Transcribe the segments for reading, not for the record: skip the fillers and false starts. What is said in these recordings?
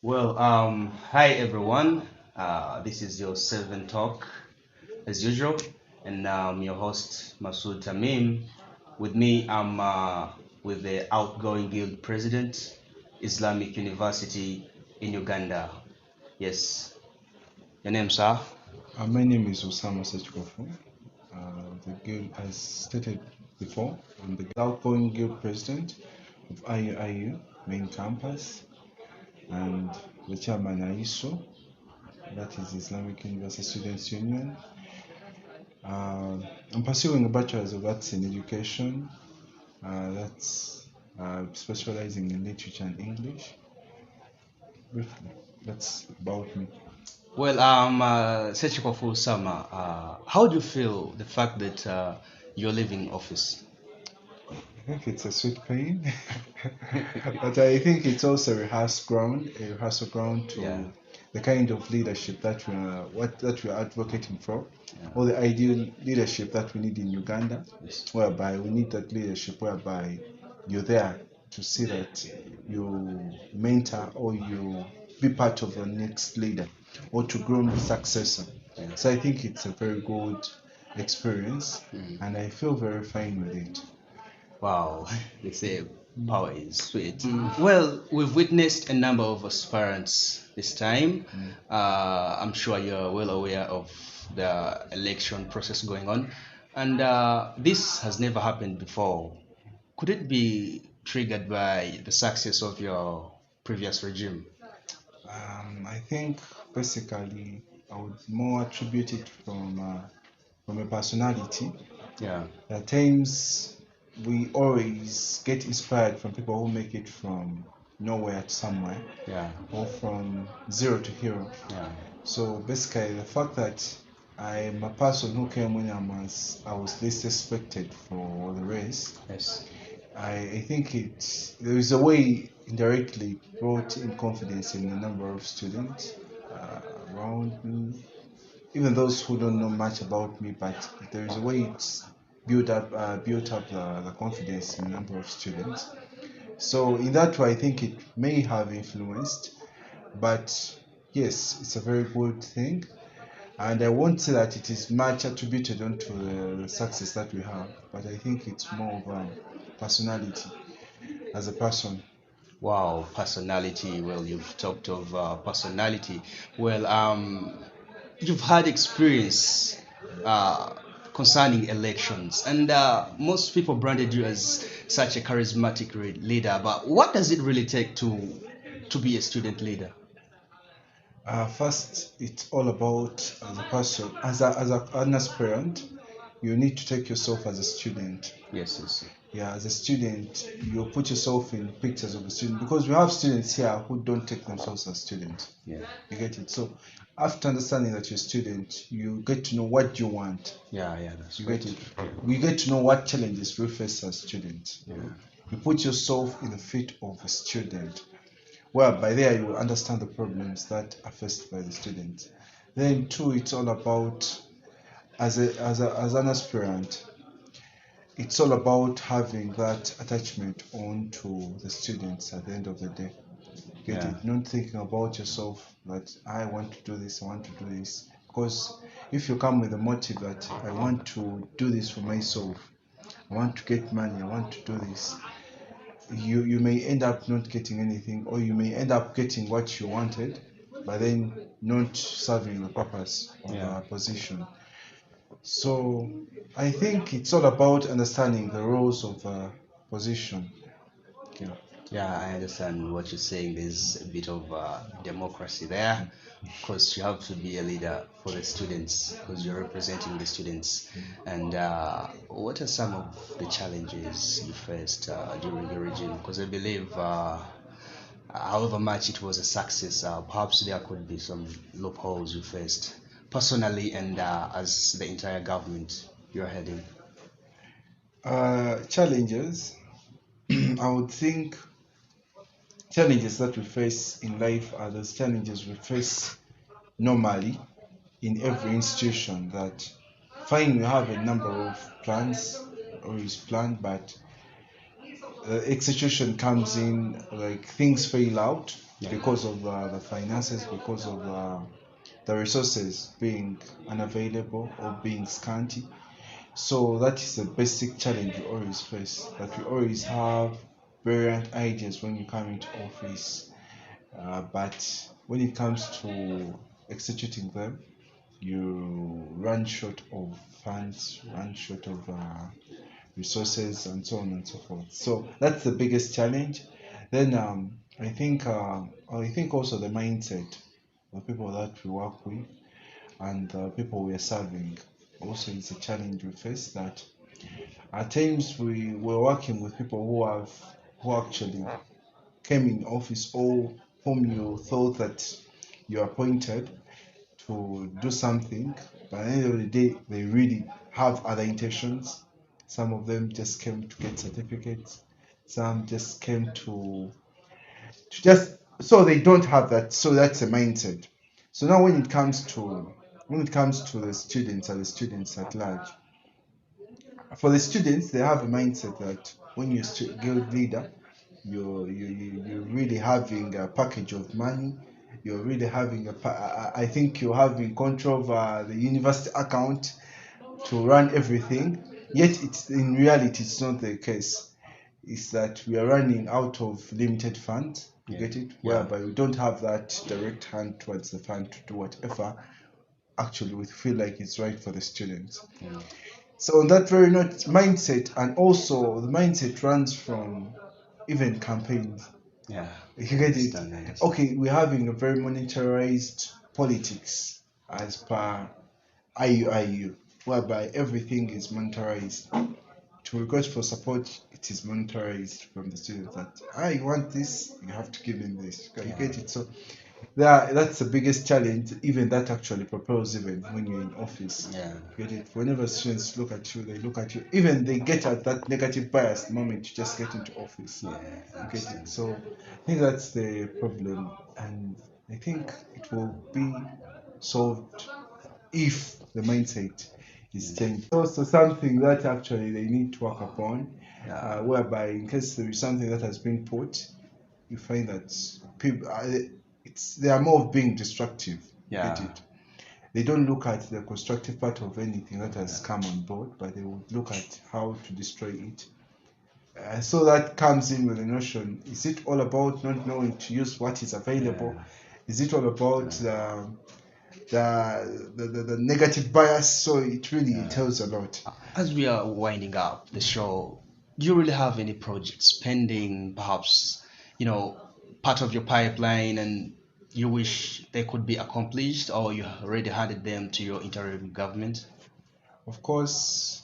Hi everyone. This is your Seven Talk as usual, and I'm your host Masood Tamim. With me, I'm with the outgoing guild president, Islamic University in Uganda. Yes, your name, sir? My name is Osama Sechkofu. The guild, as stated before, I'm the outgoing guild president of IUIU main campus and the chairman ISO, that is Islamic University Students Union. I'm pursuing a bachelor's of arts in education. That's specializing in literature and English. Briefly, that's about me. Sechikofu Sama, how do you feel the fact that you're leaving office? I think it's a sweet pain, but I think it's also a rehearsal ground to Yeah, the kind of leadership that we are advocating for, yeah, or the ideal leadership that we need in Uganda, yes. whereby we need that leadership whereby you're there to see that you mentor or you be part of the next leader or to groom the successor. Yeah. So I think it's a very good experience Mm. and I feel very fine with it. Wow, they say power is sweet. Well, we've witnessed a number of aspirants this time. I'm sure you're well aware of the election process going on, and this has never happened before. Could it be triggered by the success of your previous regime? I think basically I would more attribute it from a personality. Yeah, At times we always get inspired from people who make it from nowhere to somewhere yeah, or from zero to hero. yeah, So basically the fact that I am a person who came when I was least expected for the race, yes, I think there is a way indirectly brought in confidence in a number of students around me, even those who don't know much about me, but there is a way it's built up the confidence in a number of students. So in that way, I think it may have influenced, but yes, it's a very good thing. And I won't say that it is much attributed onto the success that we have, but I think it's more of a personality as a person. wow, personality. Well, you've talked of personality. Well, you've had experience uh, concerning elections, and most people branded you as such a charismatic leader. But what does it really take to be a student leader? First, it's all about as a person, an aspirant, you need to take yourself as a student. Yes, yes, Yeah, as a student, you put yourself in pictures of a student because we have students here who don't take themselves as students. yeah, You get it? So, after understanding that you're a student, you get to know what you want. yeah, yeah. That's You right. get it? You get to know what challenges we face as students. Yeah, You put yourself in the feet of a student. Well, by there you will understand the problems that are faced by the students. Then, two, it's all about as an aspirant, it's all about having that attachment on to the students at the end of the day. Get yeah, it? Not thinking about yourself that I want to do this, I want to do this. Because if you come with the motive that I want to do this for myself, I want to get money, I want to do this, you may end up not getting anything, or you may end up getting what you wanted, but then not serving the purpose of yeah. a position. So I think it's all about understanding the roles of the position. Yeah. Yeah, I understand what you're saying. There's a bit of democracy there because you have to be a leader for the students because you're representing the students. And what are some of the challenges you faced during your regime? Because I believe, however much it was a success, perhaps there could be some loopholes you faced personally and as the entire government you're heading. Challenges. I would think challenges that we face in life are those challenges we face normally in every institution. That fine, we have a number of plans or is planned, but execution comes in, like things fail out. Yeah. because of the finances, because of the resources being unavailable or being scanty. So that is the basic challenge we always face, that we always have brilliant ideas when you come into office, but when it comes to executing them, you run short of funds, run short of resources, and so on and so forth. So that's the biggest challenge. Then I think also the mindset of people that we work with and the people we are serving also is a challenge we face. That at times we're working with people who actually came in office or whom you thought that you appointed to do something, but at the end of the day, they really have other intentions. Some of them just came to get certificates. Some just came to just so they don't have that. So that's a mindset. So now when it comes to the students and the students at large, for the students, they have a mindset that when you're a guild leader, you're really having a package of money. You're really having I think you're having control of the university account to run everything. Yet it's in reality it's not the case. It's that we are running out of limited funds. You Yeah. get it? Yeah. Whereby we don't have that direct hand towards the fund to do whatever actually we feel like it's right for the students. Yeah. So on that very note, mindset, and also the mindset runs from even campaigns. Yeah. You get it? Understand. Okay, we're having a very monetarized politics as per IUIU, whereby everything is monetarized. To request for support, it is monetarized from the students that you want this, you have to give them this. You Yeah. get it? So that's the biggest challenge, even that actually propels even when you're in office. Yeah. Get it? Whenever students look at you, they look at you. Even they get at that negative bias the moment you just get into office. Yeah. Get it? So I think that's the problem, and I think it will be solved if the mindset is changed. Also, something that actually they need to work upon, Yeah. whereby in case there is something that has been put, you find that people they are more of being destructive. Yeah. Get it? They don't look at the constructive part of anything that has come on board, but they would look at how to destroy it. So that comes in with the notion: is it all about not knowing to use what is available? Yeah. Is it all about the negative bias? So it really tells a lot. As we are winding up the show, do you really have any projects pending, perhaps, part of your pipeline and you wish they could be accomplished, or you already handed them to your interim government? Of course,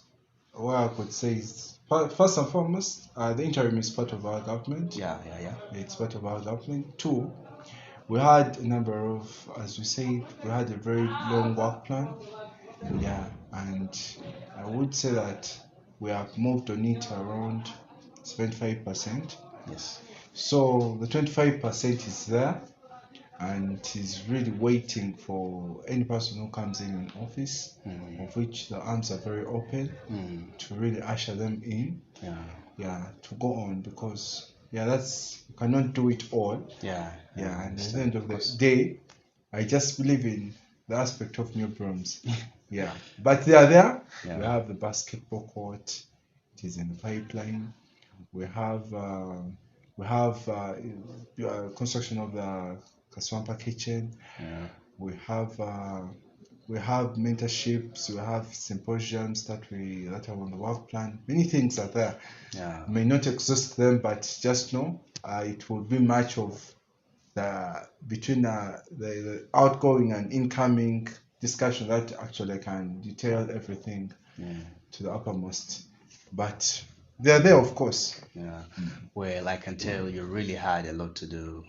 what I could say is first and foremost, the interim is part of our government. Yeah, yeah, yeah. It's part of our government. Two, we had a number of, as we said, we had a very long work plan. Yeah, and I would say that we have moved on it around 75%. Yes. So the 25% is there and is really waiting for any person who comes in office, of which the arms are very open to really usher them in. Yeah, to go on, because that's, you cannot do it all. Yeah. And at the end of the day, I just believe in the aspect of new brooms. But they are there. Yeah. We have the basketball court, it is in the pipeline. We have construction of the Kaswampa kitchen. Yeah. We have mentorships. We have symposiums that are on the work plan. Many things are there. Yeah. May not exhaust them, but just know it will be much of between the outgoing and incoming discussion that actually can detail everything to the uppermost. But they're there, of course. Yeah. Well, I can tell you really had a lot to do,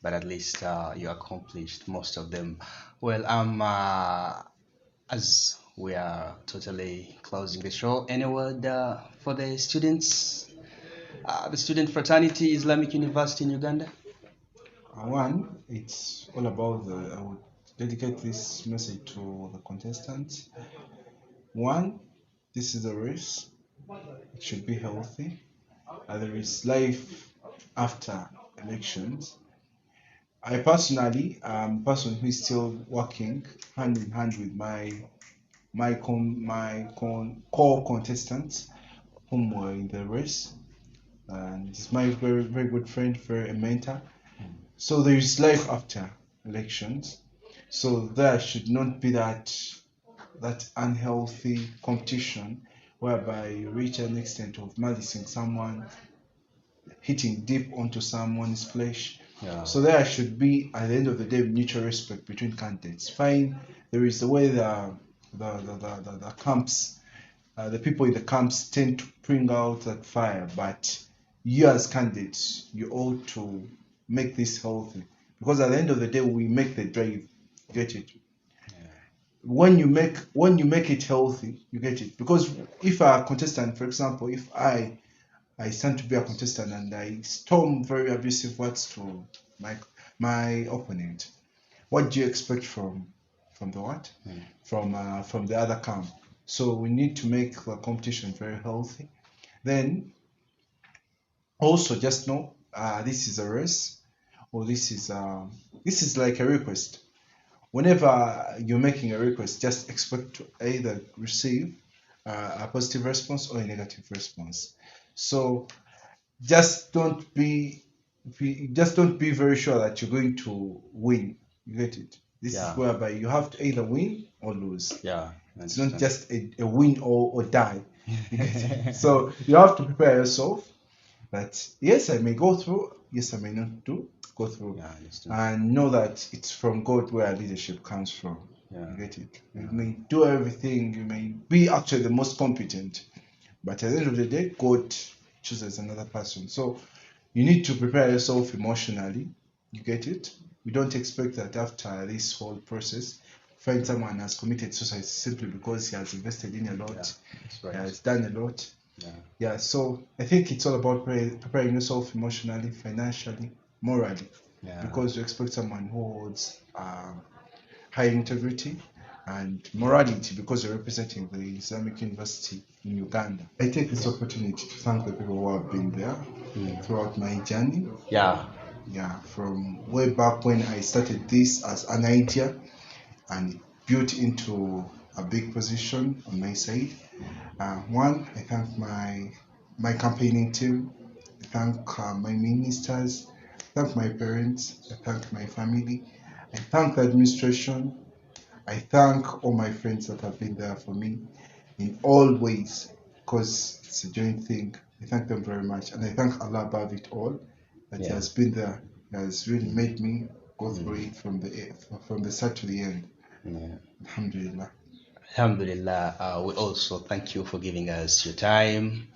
but at least you accomplished most of them. Well, as we are totally closing the show, any word for the students, the student fraternity, Islamic University in Uganda? One, it's all about I would dedicate this message to the contestants. One, this is a race. It should be healthy. There is life after elections. I personally am a person who is still working hand in hand with my core contestants whom were in the race, and he's my very good friend, very a mentor. So there is life after elections. So there should not be that unhealthy competition whereby you reach an extent of malicing someone, hitting deep onto someone's flesh. Yeah. So there should be, at the end of the day, mutual respect between candidates. Fine, there is the way the camps, the people in the camps tend to bring out that fire, but you as candidates, you ought to make this healthy, because at the end of the day, we make the drive. Get it? When you make it healthy, you get it. Because if a contestant, for example, if I stand to be a contestant and I storm very abusive words to my opponent, what do you expect from the what? From the other camp? So we need to make the competition very healthy. Then also just know this is a race, or this is like a request. Whenever you're making a request, just expect to either receive a positive response or a negative response. So just don't be very sure that you're going to win. You get it? This Yeah. is whereby you have to either win or lose. Yeah. It's not just a win or die. You get it? So you have to prepare yourself that yes, I may go through, yes, I may not go through. Yeah, I understand. And know that it's from God where leadership comes from. Yeah. You get it? You may do everything, you may be actually the most competent, but at the end of the day, God chooses another person. So you need to prepare yourself emotionally. You get it? We don't expect that after this whole process, find someone has committed suicide simply because he has invested in a lot, That's right. he has done a lot. Yeah. So I think it's all about preparing yourself emotionally, financially, morally, because you expect someone who holds high integrity and morality, because you're representing the Islamic University in Uganda. I take this opportunity to thank the people who have been there throughout my journey. Yeah. From way back when I started this as an idea and built into a big position on my side. One, I thank my campaigning team. I thank my ministers. I thank my parents. I thank my family. I thank the administration. I thank all my friends that have been there for me in all ways, because it's a joint thing. I thank them very much, and I thank Allah above it all that He has been there. He has really made me go through it from the start to the end. Alhamdulillah. Alhamdulillah. We also thank you for giving us your time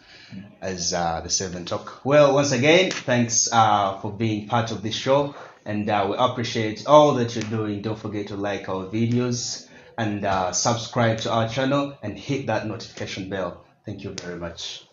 as the 7 Talk. Well, once again, thanks for being part of this show, and we appreciate all that you're doing. Don't forget to like our videos and subscribe to our channel and hit that notification bell. Thank you very much.